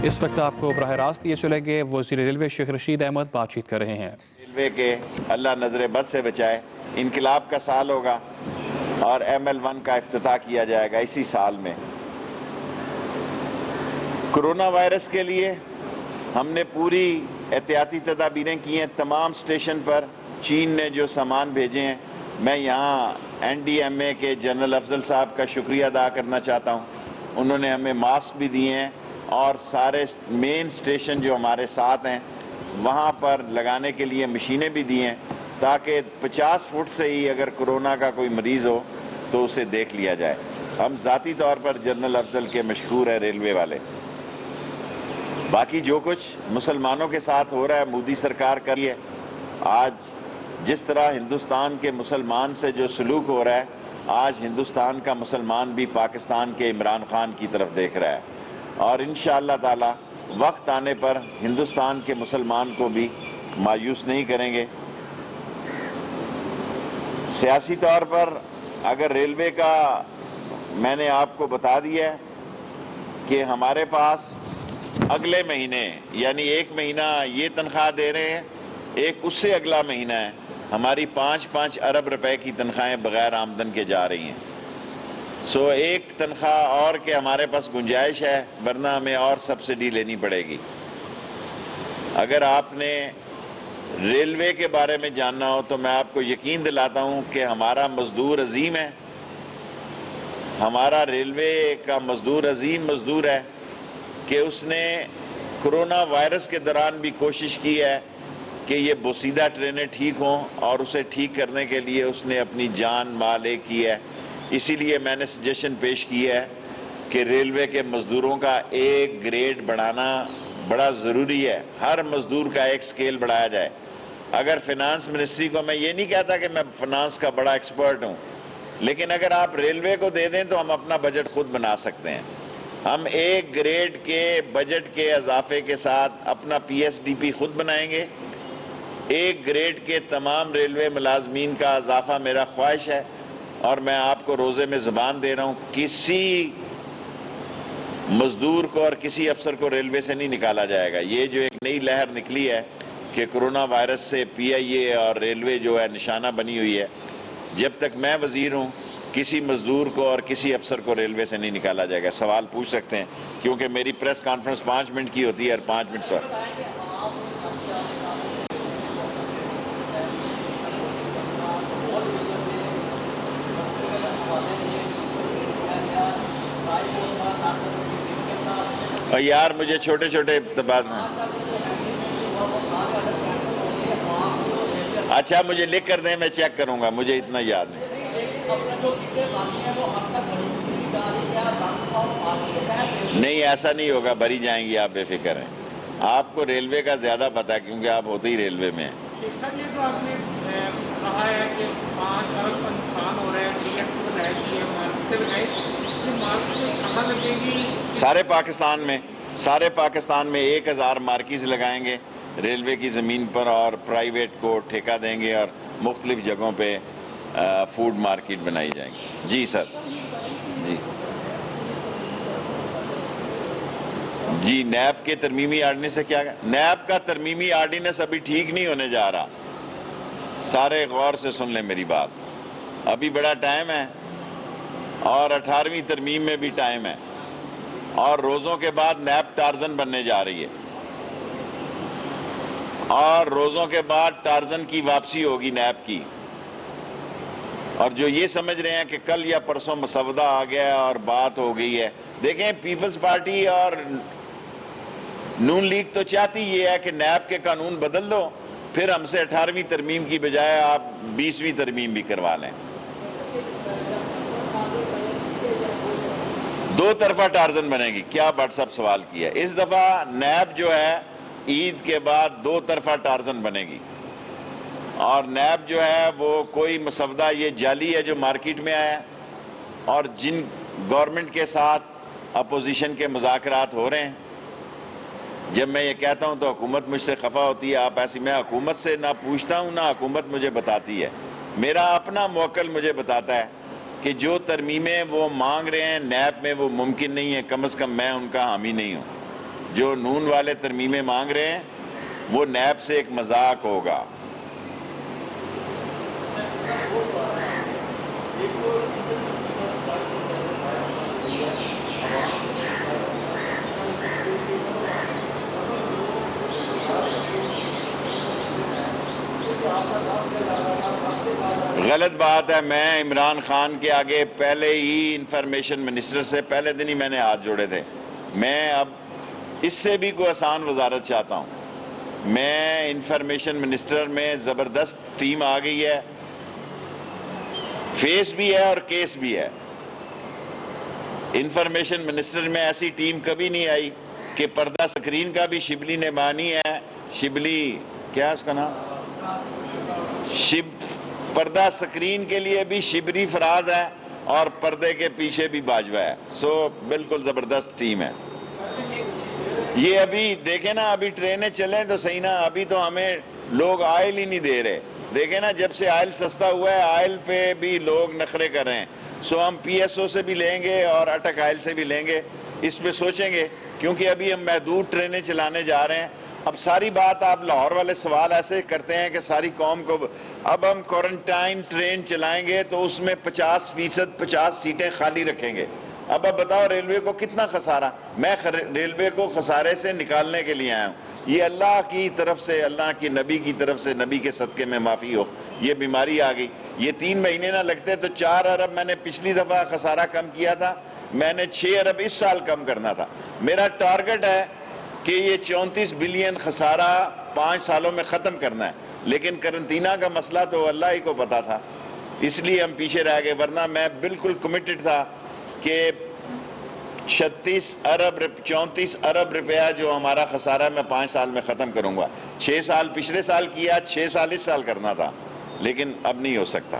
اس وقت آپ کو براہ راست یہ چلیں گے وزیر ریلوے شیخ رشید احمد بات چیت کر رہے ہیں۔ ریلوے کے اللہ نظر بد سے بچائے، انقلاب کا سال ہوگا اور ML1 کا افتتاح کیا جائے گا اسی سال میں۔ کرونا وائرس کے لیے ہم نے پوری احتیاطی تدابیریں کی ہیں۔ تمام اسٹیشن پر چین نے جو سامان بھیجے ہیں، میں یہاں NDMA کے جنرل افضل صاحب کا شکریہ ادا کرنا چاہتا ہوں۔ انہوں نے ہمیں ماسک بھی دیے ہیں اور سارے مین اسٹیشن جو ہمارے ساتھ ہیں وہاں پر لگانے کے لیے مشینیں بھی دی ہیں، تاکہ 50 فٹ سے ہی اگر کرونا کا کوئی مریض ہو تو اسے دیکھ لیا جائے۔ ہم ذاتی طور پر جنرل افضل کے مشکور ہیں ریلوے والے۔ باقی جو کچھ مسلمانوں کے ساتھ ہو رہا ہے مودی سرکار کر رہی ہے۔ آج جس طرح ہندوستان کے مسلمان سے جو سلوک ہو رہا ہے، آج ہندوستان کا مسلمان بھی پاکستان کے عمران خان کی طرف دیکھ رہا ہے، اور انشاءاللہ تعالی وقت آنے پر ہندوستان کے مسلمان کو بھی مایوس نہیں کریں گے۔ سیاسی طور پر اگر ریلوے کا میں نے آپ کو بتا دیا ہے کہ ہمارے پاس اگلے مہینے یعنی ایک مہینہ یہ تنخواہ دے رہے ہیں، ایک اس سے اگلا مہینہ ہے، ہماری 5 ارب روپے کی تنخواہیں بغیر آمدن کے جا رہی ہیں۔ ایک تنخواہ اور کہ ہمارے پاس گنجائش ہے، ورنہ ہمیں اور سبسڈی لینی پڑے گی۔ اگر آپ نے ریلوے کے بارے میں جاننا ہو تو میں آپ کو یقین دلاتا ہوں کہ ہمارا مزدور عظیم ہے، ہمارا ریلوے کا مزدور عظیم مزدور ہے کہ اس نے کرونا وائرس کے دوران بھی کوشش کی ہے کہ یہ بوسیدہ ٹرینیں ٹھیک ہوں، اور اسے ٹھیک کرنے کے لیے اس نے اپنی جان مال ایک کی ہے۔ اسی لیے میں نے سجیشن پیش کی ہے کہ ریلوے کے مزدوروں کا ایک گریڈ بڑھانا بڑا ضروری ہے، ہر مزدور کا ایک سکیل بڑھایا جائے۔ اگر فائنانس منسٹری کو، میں یہ نہیں کہتا کہ میں فائنانس کا بڑا ایکسپرٹ ہوں، لیکن اگر آپ ریلوے کو دے دیں تو ہم اپنا بجٹ خود بنا سکتے ہیں۔ ہم ایک گریڈ کے بجٹ کے اضافے کے ساتھ اپنا PSDP خود بنائیں گے۔ ایک گریڈ کے تمام ریلوے ملازمین کا اضافہ میرا خواہش ہے، اور میں آپ کو روزے میں زبان دے رہا ہوں، کسی مزدور کو اور کسی افسر کو ریلوے سے نہیں نکالا جائے گا۔ یہ جو ایک نئی لہر نکلی ہے کہ کرونا وائرس سے PIA اور ریلوے جو ہے نشانہ بنی ہوئی ہے، جب تک میں وزیر ہوں کسی مزدور کو اور کسی افسر کو ریلوے سے نہیں نکالا جائے گا۔ سوال پوچھ سکتے ہیں، کیونکہ میری پریس کانفرنس 5 منٹ کی ہوتی ہے اور 5 منٹ سے اور یار مجھے چھوٹے چھوٹے بات میں اچھا مجھے لکھ کر دیں، میں چیک کروں گا، مجھے اتنا یاد نہیں۔ نہیں ایسا نہیں ہوگا، بھری جائیں گی، آپ بے فکر ہیں۔ آپ کو ریلوے کا زیادہ پتہ ہے کیونکہ آپ ہوتے ہی ریلوے میں ہیں۔ سارے پاکستان میں 1000 مارکیز لگائیں گے ریلوے کی زمین پر، اور پرائیویٹ کو ٹھیکہ دیں گے، اور مختلف جگہوں پہ فوڈ مارکیٹ بنائی جائیں گی۔ جی سر، جی نیب کے ترمیمی آرڈیننس سے کیا؟ نیب کا ترمیمی آرڈیننس ابھی ٹھیک نہیں ہونے جا رہا، سارے غور سے سن لیں میری بات، ابھی بڑا ٹائم ہے، اور 18ویں ترمیم میں بھی ٹائم ہے، اور روزوں کے بعد نیب ٹارزن بننے جا رہی ہے، اور روزوں کے بعد ٹارزن کی واپسی ہوگی نیب کی۔ اور جو یہ سمجھ رہے ہیں کہ کل یا پرسوں مسودہ آ گیا ہے اور بات ہو گئی ہے، دیکھیں پیپلز پارٹی اور نون لیگ تو چاہتی یہ ہے کہ نیب کے قانون بدل دو، پھر ہم سے 18ویں ترمیم کی بجائے آپ 20ویں ترمیم بھی کروا لیں۔ دو طرفہ ٹارزن بنے گی، کیا بٹ صاحب سوال کیا؟ اس دفعہ نیب جو ہے عید کے بعد 2 طرفہ ٹارزن بنے گی، اور نیب جو ہے وہ کوئی مسودہ یہ جعلی ہے جو مارکیٹ میں آیا ہے، اور جن گورنمنٹ کے ساتھ اپوزیشن کے مذاکرات ہو رہے ہیں، جب میں یہ کہتا ہوں تو حکومت مجھ سے خفا ہوتی ہے، آپ ایسی، میں حکومت سے نہ پوچھتا ہوں نہ حکومت مجھے بتاتی ہے، میرا اپنا موکل مجھے بتاتا ہے کہ جو ترمیمیں وہ مانگ رہے ہیں نیب میں وہ ممکن نہیں ہے، کم از کم میں ان کا حامی نہیں ہوں۔ جو نون والے ترمیمیں مانگ رہے ہیں وہ نیب سے ایک مذاق ہوگا. غلط بات ہے. میں عمران خان کے آگے پہلے ہی انفارمیشن منسٹر سے پہلے دن ہی میں نے ہاتھ جوڑے تھے. میں اب اس سے بھی کوئی آسان وزارت چاہتا ہوں. میں انفارمیشن منسٹر میں زبردست ٹیم آ گئی ہے, فیس بھی ہے اور کیس بھی ہے. انفارمیشن منسٹر میں ایسی ٹیم کبھی نہیں آئی کہ پردہ سکرین کا بھی شبلی نے مانی ہے, شبلی کیا اس کا نام, پردہ سکرین کے لیے بھی شبری فراز ہے اور پردے کے پیچھے بھی باجوہ ہے. سو بالکل زبردست ٹیم ہے. یہ ابھی دیکھیں نا, ابھی ٹرینیں چلیں تو صحیح نا, ابھی تو ہمیں لوگ آئل ہی نہیں دے رہے. دیکھیں نا, جب سے آئل سستا ہوا ہے آئل پہ بھی لوگ نخرے کر رہے ہیں. سو ہم پی ایس او سے بھی لیں گے اور اٹک آئل سے بھی لیں گے, اس پہ سوچیں گے, کیونکہ ابھی ہم محدود ٹرینیں چلانے جا رہے ہیں. اب ساری بات آپ لاہور والے سوال ایسے کرتے ہیں کہ ساری قوم کو, اب ہم کوارنٹائن ٹرین چلائیں گے تو اس میں 50% 50 سیٹیں خالی رکھیں گے. اب بتاؤ ریلوے کو کتنا خسارہ. میں ریلوے کو خسارے سے نکالنے کے لیے آیا ہوں. یہ اللہ کی طرف سے, اللہ کی نبی کی طرف سے, نبی کے صدقے میں معافی ہو. یہ بیماری آ گئی, یہ 3 مہینے نہ لگتے تو 4 ارب میں نے پچھلی دفعہ خسارہ کم کیا تھا, میں نے 6 ارب اس سال کم کرنا تھا. میرا ٹارگٹ ہے کہ یہ 34 بلین خسارہ 5 سالوں میں ختم کرنا ہے. لیکن قرنطینہ کا مسئلہ تو اللہ ہی کو پتا تھا, اس لیے ہم پیچھے رہ گئے. ورنہ میں بالکل کمیٹڈ تھا کہ 34 ارب روپیہ جو ہمارا خسارہ میں 5 سال میں ختم کروں گا. 6 سال پچھلے سال کیا, 6 سال اس سال کرنا تھا, لیکن اب نہیں ہو سکتا.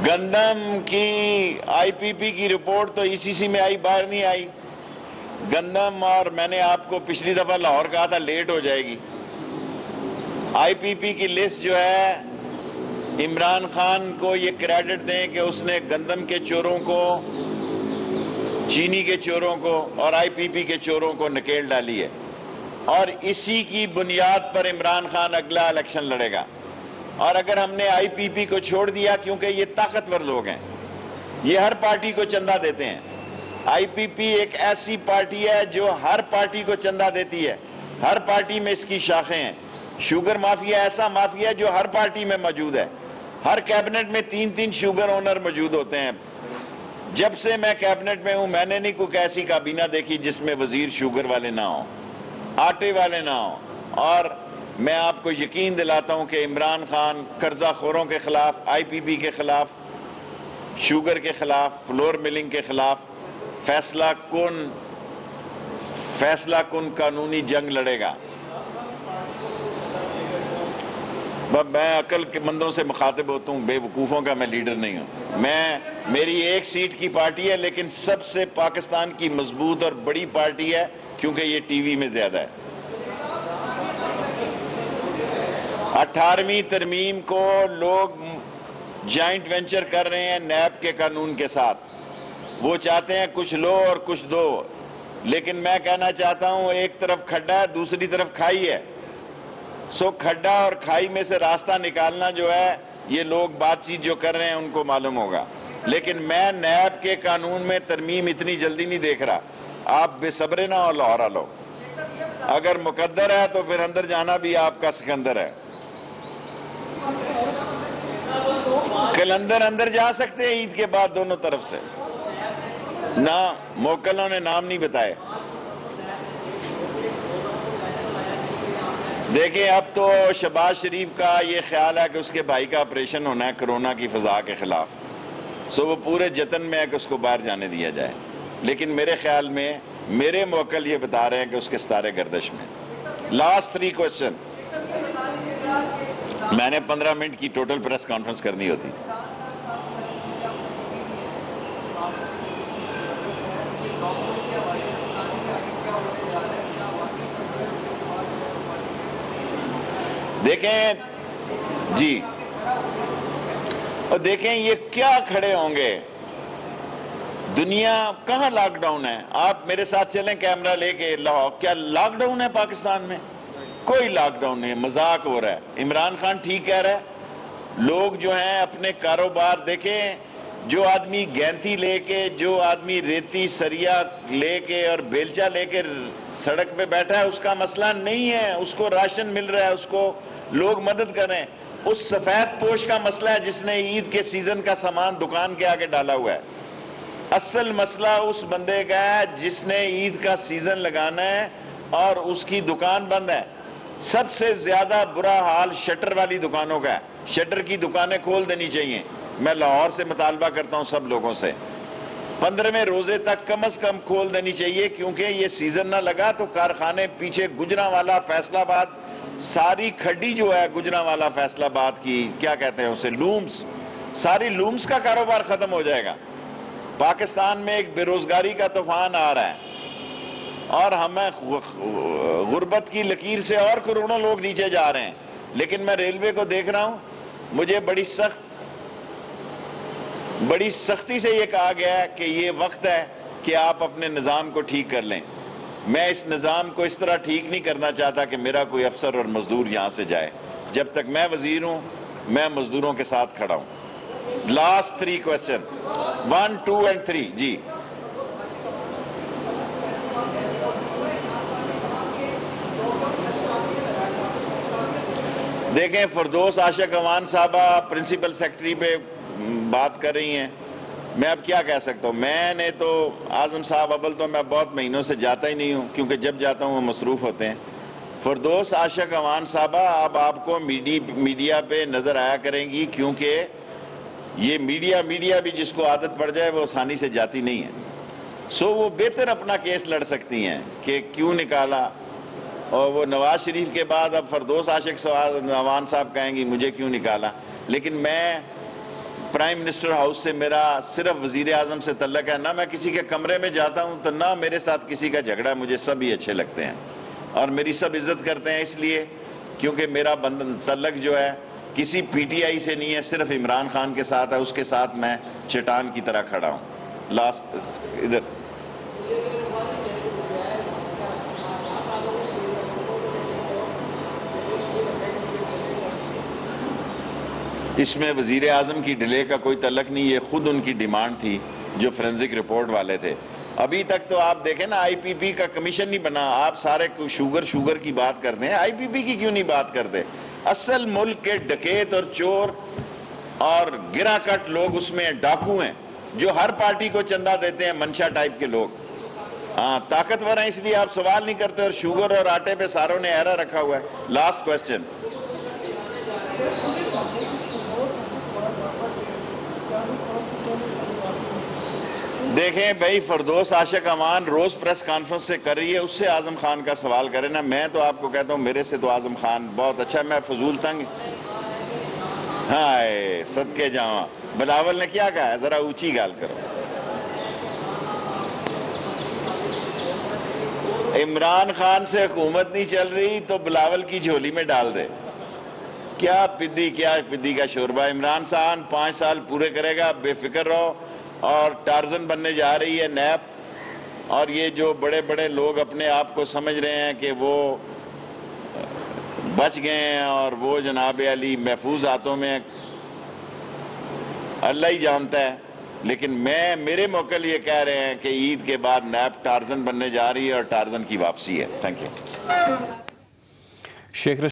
گندم کی آئی پی پی کی رپورٹ تو ای سی سی میں آئی, باہر نہیں آئی. گندم, اور میں نے آپ کو پچھلی دفعہ لاہور کہا تھا لیٹ ہو جائے گی. آئی پی پی کی لسٹ جو ہے, عمران خان کو یہ کریڈٹ دیں کہ اس نے گندم کے چوروں کو, چینی کے چوروں کو اور آئی پی پی کے چوروں کو نکیل ڈالی ہے, اور اسی کی بنیاد پر عمران خان اگلا الیکشن لڑے گا. اور اگر ہم نے آئی پی پی کو چھوڑ دیا, کیونکہ یہ طاقتور لوگ ہیں, یہ ہر پارٹی کو چندہ دیتے ہیں. آئی پی پی ایک ایسی پارٹی ہے جو ہر پارٹی کو چندہ دیتی ہے, ہر پارٹی میں اس کی شاخیں ہیں. شوگر مافیا ایسا مافیا ہے جو ہر پارٹی میں موجود ہے, ہر کیبنٹ میں 3 شوگر اونر موجود ہوتے ہیں. جب سے میں کیبنٹ میں ہوں میں نے نہیں کوئی ایسی کابینہ دیکھی جس میں وزیر شوگر والے نہ ہوں, آٹے والے نہ ہوں. اور میں آپ کو یقین دلاتا ہوں کہ عمران خان قرضہ خوروں کے خلاف, آئی پی پی کے خلاف, شوگر کے خلاف, فلور ملنگ کے خلاف فیصلہ کن قانونی جنگ لڑے گا. میں عقل کے مندوں سے مخاطب ہوتا ہوں, بے وقوفوں کا میں لیڈر نہیں ہوں. میری ایک سیٹ کی پارٹی ہے, لیکن سب سے پاکستان کی مضبوط اور بڑی پارٹی ہے, کیونکہ یہ ٹی وی میں زیادہ ہے. 18ویں ترمیم کو لوگ جوائنٹ وینچر کر رہے ہیں نیب کے قانون کے ساتھ. وہ چاہتے ہیں کچھ لو اور کچھ دو, لیکن میں کہنا چاہتا ہوں ایک طرف کھڈا ہے, دوسری طرف کھائی ہے. سو کھڈا اور کھائی میں سے راستہ نکالنا جو ہے, یہ لوگ بات چیت جو کر رہے ہیں ان کو معلوم ہوگا. لیکن میں نیب کے قانون میں ترمیم اتنی جلدی نہیں دیکھ رہا. آپ بے صبرے نہ ہو, لاہور لو. اگر مقدر ہے تو پھر اندر جانا بھی آپ کا سکندر ہے. کلندر اندر جا سکتے ہیں عید کے بعد دونوں طرف سے, نہ موکلوں نے نام نہیں بتائے. دیکھیں اب تو شہباز شریف کا یہ خیال ہے کہ اس کے بھائی کا آپریشن ہونا ہے کرونا کی فضا کے خلاف. سو وہ پورے جتن میں ہے کہ اس کو باہر جانے دیا جائے. لیکن میرے خیال میں میرے موکل یہ بتا رہے ہیں کہ اس کے ستارے گردش میں. Last 3 question. میں نے 15 منٹ کی ٹوٹل پریس کانفرنس کرنی ہوتی. دیکھیں جی, اور دیکھیں یہ کیا کھڑے ہوں گے. دنیا کہاں لاک ڈاؤن ہے؟ آپ میرے ساتھ چلیں کیمرہ لے کے لاہور، کیا لاک ڈاؤن ہے پاکستان میں؟ کوئی لاک ڈاؤن نہیں ہے، مذاق ہو رہا ہے۔ عمران خان ٹھیک کہہ رہا ہے، لوگ جو ہیں اپنے کاروبار دیکھیں، جو آدمی گینتی لے کے، جو آدمی ریتی سریا لے کے اور بیلچہ لے کے سڑک پہ بیٹھا ہے، اس کا مسئلہ نہیں ہے، اس کو راشن مل رہا ہے، اس کو لوگ مدد کر رہے ہیں۔ اس سفید پوش کا مسئلہ ہے جس نے عید کے سیزن کا سامان دکان کے آگے ڈالا ہوا ہے۔ اصل مسئلہ اس بندے کا ہے جس نے عید کا سیزن لگانا ہے اور اس کی دکان بند ہے۔ سب سے زیادہ برا حال شٹر والی دکانوں کا ہے، شٹر کی دکانیں کھول دینی چاہیے۔ میں لاہور سے مطالبہ کرتا ہوں سب لوگوں سے، 15ویں روزے تک کم از کم کھول دینی چاہیے، کیونکہ یہ سیزن نہ لگا تو کارخانے پیچھے گجرانوالہ فیصل آباد، ساری کھڈی جو ہے گجرانوالہ فیصل آباد کی، کیا کہتے ہیں اسے، لومز، ساری لومز کا کاروبار ختم ہو جائے گا۔ پاکستان میں ایک بے روزگاری کا طوفان آ رہا ہے اور ہمیں غربت کی لکیر سے اور کروڑوں لوگ نیچے جا رہے ہیں، لیکن میں ریلوے کو دیکھ رہا ہوں، مجھے بڑی سختی سے یہ کہا گیا ہے کہ یہ وقت ہے کہ آپ اپنے نظام کو ٹھیک کر لیں۔ میں اس نظام کو اس طرح ٹھیک نہیں کرنا چاہتا کہ میرا کوئی افسر اور مزدور یہاں سے جائے۔ جب تک میں وزیر ہوں، میں مزدوروں کے ساتھ کھڑا ہوں۔ لاسٹ 3 کوسچن، 1, 2 and 3 جی۔ دیکھیں، فردوس عاشق امان صاحبہ پرنسپل سیکرٹری پہ بات کر رہی ہیں، میں اب کیا کہہ سکتا ہوں؟ میں نے تو اعظم صاحب، اول تو میں بہت مہینوں سے جاتا ہی نہیں ہوں، کیونکہ جب جاتا ہوں وہ مصروف ہوتے ہیں۔ فردوس عاشق امان صاحبہ اب آپ کو میڈیا پہ نظر آیا کریں گی، کیونکہ یہ میڈیا بھی جس کو عادت پڑ جائے وہ آسانی سے جاتی نہیں ہے، سو وہ بہتر اپنا کیس لڑ سکتی ہیں کہ کیوں نکالا، اور وہ نواز شریف کے بعد اب فردوس عاشق امان صاحب کہیں گی مجھے کیوں نکالا۔ لیکن میں پرائم منسٹر ہاؤس سے میرا صرف وزیر اعظم سے تعلق ہے، نہ میں کسی کے کمرے میں جاتا ہوں تو نہ میرے ساتھ کسی کا جھگڑا ہے، مجھے سب ہی اچھے لگتے ہیں اور میری سب عزت کرتے ہیں، اس لیے کیونکہ میرا تعلق جو ہے کسی پی ٹی آئی سے نہیں ہے، صرف عمران خان کے ساتھ ہے، اس کے ساتھ میں چٹان کی طرح کھڑا ہوں۔ لاسٹ ادھر اس میں وزیر اعظم کی ڈیلے کا کوئی تعلق نہیں، یہ خود ان کی ڈیمانڈ تھی جو فورینزک رپورٹ والے تھے۔ ابھی تک تو آپ دیکھیں نا، آئی پی پی کا کمیشن نہیں بنا، آپ سارے شوگر کی بات کرتے ہیں، آئی پی پی کی کیوں نہیں بات کرتے؟ اصل ملک کے ڈکیت اور چور اور گرا کٹ لوگ اس میں ڈاکو ہیں، جو ہر پارٹی کو چندہ دیتے ہیں، منشا ٹائپ کے لوگ۔ ہاں، طاقتور ہیں، اس لیے آپ سوال نہیں کرتے، اور شوگر اور آٹے پہ ساروں نے ایرا رکھا ہوا ہے۔ Last question. دیکھیں بھائی، فردوس عاشق امان روز پریس کانفرنس سے کر رہی ہے، اس سے اعظم خان کا سوال کرے نا، میں تو آپ کو کہتا ہوں میرے سے تو اعظم خان بہت اچھا، میں فضول تنگ۔ ہائے صدقے جاواں، بلاول نے کیا کہا ہے؟ ذرا اونچی گال کرو۔ عمران خان سے حکومت نہیں چل رہی تو بلاول کی جھولی میں ڈال دے۔ کیا پدی کا شوربہ۔ عمران خان 5 سال پورے کرے گا، بے فکر رہو، اور ٹارزن بننے جا رہی ہے نیب، اور یہ جو بڑے بڑے لوگ اپنے آپ کو سمجھ رہے ہیں کہ وہ بچ گئے ہیں اور وہ جناب علی محفوظ ہاتھوں میں، اللہ ہی جانتا ہے، لیکن میرے موکل یہ کہہ رہے ہیں کہ عید کے بعد نیب ٹارزن بننے جا رہی ہے اور ٹارزن کی واپسی ہے۔ Thank you. شیخ